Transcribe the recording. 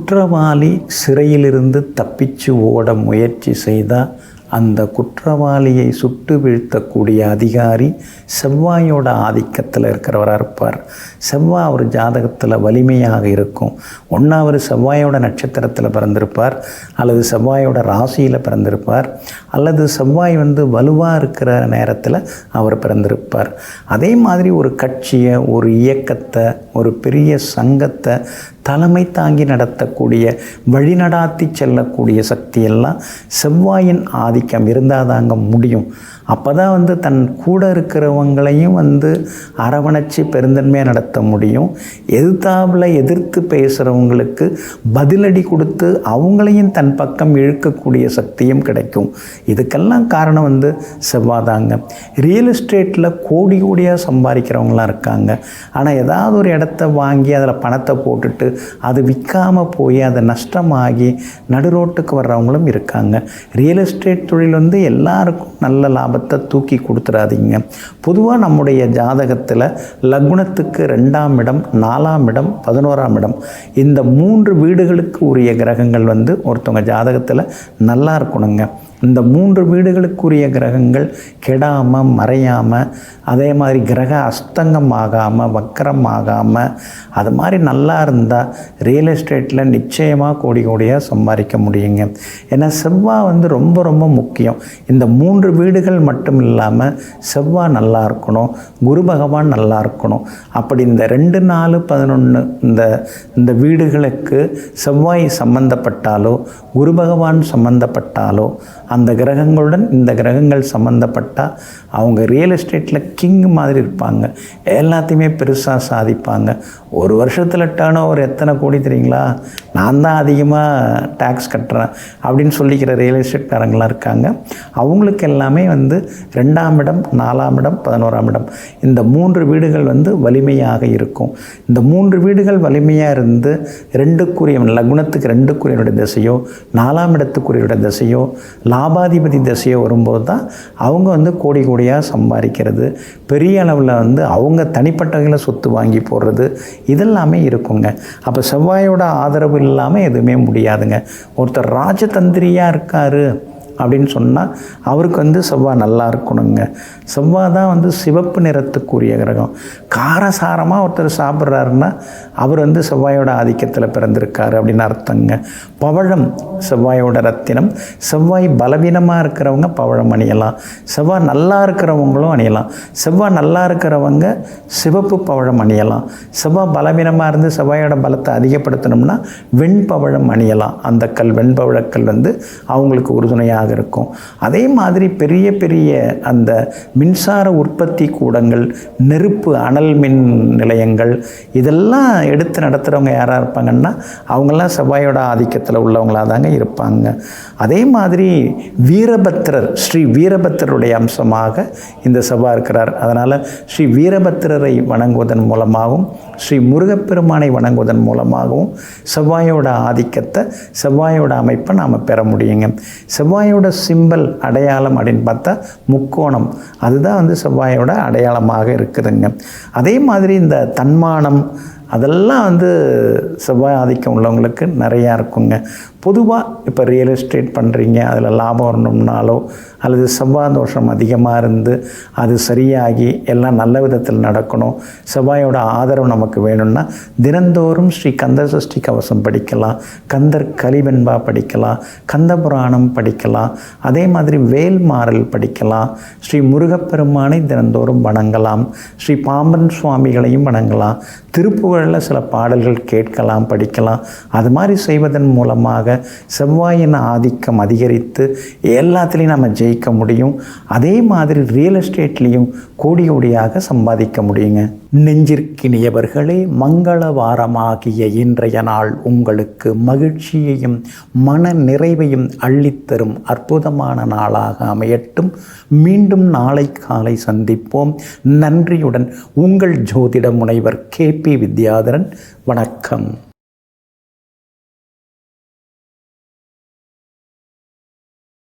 குற்றவாளி சிறையிலிருந்து தப்பிச்சு ஓட முயற்சி செய்தால் அந்த குற்றவாளியை சுட்டு வீழ்த்தக்கூடிய அதிகாரி செவ்வாயோட ஆதிக்கத்தில் இருக்கிறவராக இருப்பார். செவ்வாய் அவர் ஜாதகத்தில் வலிமையாக இருக்கும். ஒன்றா அவர் செவ்வாயோட நட்சத்திரத்தில் பிறந்திருப்பார், அல்லது செவ்வாயோட ராசியில் பிறந்திருப்பார், அல்லது செவ்வாய் வலுவாக இருக்கிற நேரத்தில் அவர் பிறந்திருப்பார். அதே மாதிரி ஒரு கட்சியை, ஒரு இயக்கத்தை, ஒரு பெரிய சங்கத்தை தலைமை தாங்கி நடத்தக்கூடிய, வழிநடாத்தி செல்லக்கூடிய சக்தியெல்லாம் செவ்வாயின் ஆதிக்கம் இருந்தால் தாங்க முடியும். அப்போ தான் தன் கூட இருக்கிறவங்களையும் அரவணைச்சி பெருந்தன்மையாக நடத்த முடியும். எதிர்த்து பேசுகிறவங்களுக்கு பதிலடி கொடுத்து அவங்களையும் தன் பக்கம் இழுக்கக்கூடிய சக்தியும் கிடைக்கும். இதுக்கெல்லாம் காரணம் செவ்வாய் தாங்க. ரியல் எஸ்டேட்டில் கோடி கோடியாக சம்பாதிக்கிறவங்களாம் இருக்காங்க. ஆனால் ஏதாவது ஒரு இடத்த வாங்கி அதில் பணத்தை போட்டுட்டு அது விற்காமல் போய் அதை நஷ்டமாகி நடுரோட்டுக்கு வர்றவங்களும் இருக்காங்க. ரியல் எஸ்டேட் தொழில் எல்லாருக்கும் நல்ல லாபத்தை தூக்கி கொடுத்துடாதீங்க. பொதுவாக நம்முடைய ஜாதகத்தில் லக்னத்துக்கு 2ஆம் இடம், 4ஆம் இடம், 11ஆம் இடம், இந்த 3 வீடுகளுக்கு உரிய கிரகங்கள் ஒருத்தவங்க ஜாதகத்தில் நல்லா இருக்கணுங்க. இந்த 3 வீடுகளுக்குரிய கிரகங்கள் கெடாமல், மறையாமல், அதே மாதிரி கிரக அஸ்தங்கம் ஆகாமல், வக்கரம் ஆகாமல், அது மாதிரி நல்லா இருந்தால் ரியல் எஸ்டேட்டில் நிச்சயமாக கோடி கோடியாக சம்பாதிக்க முடியுங்க. ஏன்னா செவ்வாய் ரொம்ப ரொம்ப முக்கியம். இந்த 3 வீடுகள் மட்டும் இல்லாமல் செவ்வாய் நல்லா இருக்கணும், குரு பகவான் நல்லா இருக்கணும். அப்படி இந்த 2, 4, 11 இந்த வீடுகளுக்கு செவ்வாய் சம்பந்தப்பட்டாலோ, குரு பகவான் சம்பந்தப்பட்டாலோ, அந்த கிரகங்களுடன் இந்த கிரகங்கள் சம்மந்தப்பட்டால் அவங்க ரியல் எஸ்டேட்டில் கிங் மாதிரி இருப்பாங்க. எல்லாத்தையுமே பெருசாக சாதிப்பாங்க. ஒரு வருஷத்தில் டர்ன் ஓவர் எத்தனை கோடி தெரியுங்களா? நான் தான் அதிகமாக டேக்ஸ் கட்டுறேன் அப்படின்னு சொல்லிக்கிற ரியல் எஸ்டேட்காரங்களாம் இருக்காங்க. அவங்களுக்கு எல்லாமே 2ஆம் இடம், 4ஆம் இடம், 11ஆம் இடம், இந்த 3 வீடுகள் வலிமையாக இருக்கும். இந்த 3 வீடுகள் வலிமையாக இருந்து 2க்குரிய லக்னத்துக்கு 2க்குரியனுடைய திசையோ, 4ஆம் இடத்துக்குரியனுடைய திசையோ, லாபாதிபதி திசையோ வரும்போது தான் அவங்க கோடி கோடியாக சம்பாதிக்கிறது, பெரிய அளவில் அவங்க தனிப்பட்ட வகையில் சொத்து வாங்கி போடுறது, இதெல்லாமே இருக்குங்க. அப்போ செவ்வாயோட ஆதரவு இல்லாமல் எதுவுமே முடியாதுங்க. ஒருத்தர் ராஜதந்திரியாக இருக்கார் அப்படின்னு சொன்னால் அவருக்கு செவ்வாய் நல்லா இருக்கணுங்க. செவ்வாய் தான் சிவப்பு நிறத்துக்குரிய கிரகம். காரசாரமாக ஒருத்தர் சாப்பிட்றாருன்னா அவர் செவ்வாயோட ஆதிக்கத்தில் பிறந்திருக்காரு அப்படின்னு அர்த்தங்க. பவழம் செவ்வாயோட ரத்தினம். செவ்வாய் பலவீனமாக இருக்கிறவங்க பவழம் அணியலாம், செவ்வாய் நல்லா இருக்கிறவங்களும் அணியலாம். செவ்வாய் நல்லா இருக்கிறவங்க சிவப்பு பவழம் அணியலாம். செவ்வாய் பலவீனமாக இருந்து செவ்வாயோட பலத்தை அதிகப்படுத்தணும்னா வெண்பவழம் அணியலாம். அந்த கல், வெண்பவழக்கல் அவங்களுக்கு உறுதுணையாக இருக்கும். அதே மாதிரி பெரிய பெரிய அந்த மின்சார உற்பத்தி கூடங்கள், நெருப்பு அனல் மின் நிலையங்கள், இதெல்லாம் எடுத்து நடத்துகிறவங்க யாராக இருப்பாங்கன்னா அவங்கெல்லாம் செவ்வாயோட ஆதிக்கத்தில் உள்ளவங்களாக தாங்க இருப்பாங்க. அதே மாதிரி வீரபத்திரர், ஸ்ரீ வீரபத்திரருடைய அம்சமாக இந்த செவ்வாய் இருக்கிறார். அதனால் ஸ்ரீ வீரபத்திரரை வணங்குவதன் மூலமாகவும், ஸ்ரீ முருகப்பெருமானை வணங்குவதன் மூலமாகவும் செவ்வாயோட ஆதிக்கத்தை, செவ்வாயோட அமைப்பை நாம் பெற முடியுங்க. செவ்வாயோட சிம்பல், அடையாளம் அப்படின்னு பார்த்தா முக்கோணம். அதுதான் செவ்வாயோட அடையாளமாக இருக்குதுங்க. அதே மாதிரி இந்த தன்மானம் அதெல்லாம் செவ்வாய் ஆதிக்கம் உள்ளவங்களுக்கு நிறையா இருக்குங்க. பொதுவாக இப்போ ரியல் எஸ்டேட் பண்ணுறீங்க, அதில் லாபம் வரணும்னாலோ, அல்லது செவ்வாய் தோஷம் அதிகமாக இருந்து அது சரியாகி எல்லாம் நல்ல விதத்தில் நடக்கணும், செவ்வாயோட ஆதரவு நமக்கு வேணும்னா தினந்தோறும் ஸ்ரீ கந்த சஷ்டி கவசம் படிக்கலாம், கந்தர் கலிவெண்பா படிக்கலாம், கந்த புராணம் படிக்கலாம், அதே மாதிரி வேல்மாறல் படிக்கலாம், ஸ்ரீ முருகப்பெருமானை தினந்தோறும் வணங்கலாம், ஸ்ரீ பாம்பன் சுவாமிகளையும் வணங்கலாம், திருப்புகழில் சில பாடல்கள் கேட்கலாம், படிக்கலாம். அது மாதிரி செய்வதன் மூலமாக செவ்வாயின் ஆதிக்கம் அதிகரித்து எல்லாத்துலேயும் நம்ம ஜெயிக்க முடியும். அதே மாதிரி ரியல் எஸ்டேட்லேயும் கோடி கோடியாக சம்பாதிக்க முடியுங்க. நெஞ்சிற்கினியவர்களே, மங்களவாரமாகிய இன்றைய நாள் உங்களுக்கு மகிழ்ச்சியையும் மன நிறைவையும் அள்ளித்தரும் அற்புதமான நாளாக அமையட்டும். மீண்டும் நாளை காலை சந்திப்போம். நன்றியுடன் உங்கள் ஜோதிட முனைவர் KP வித்யாதரன். வணக்கம்.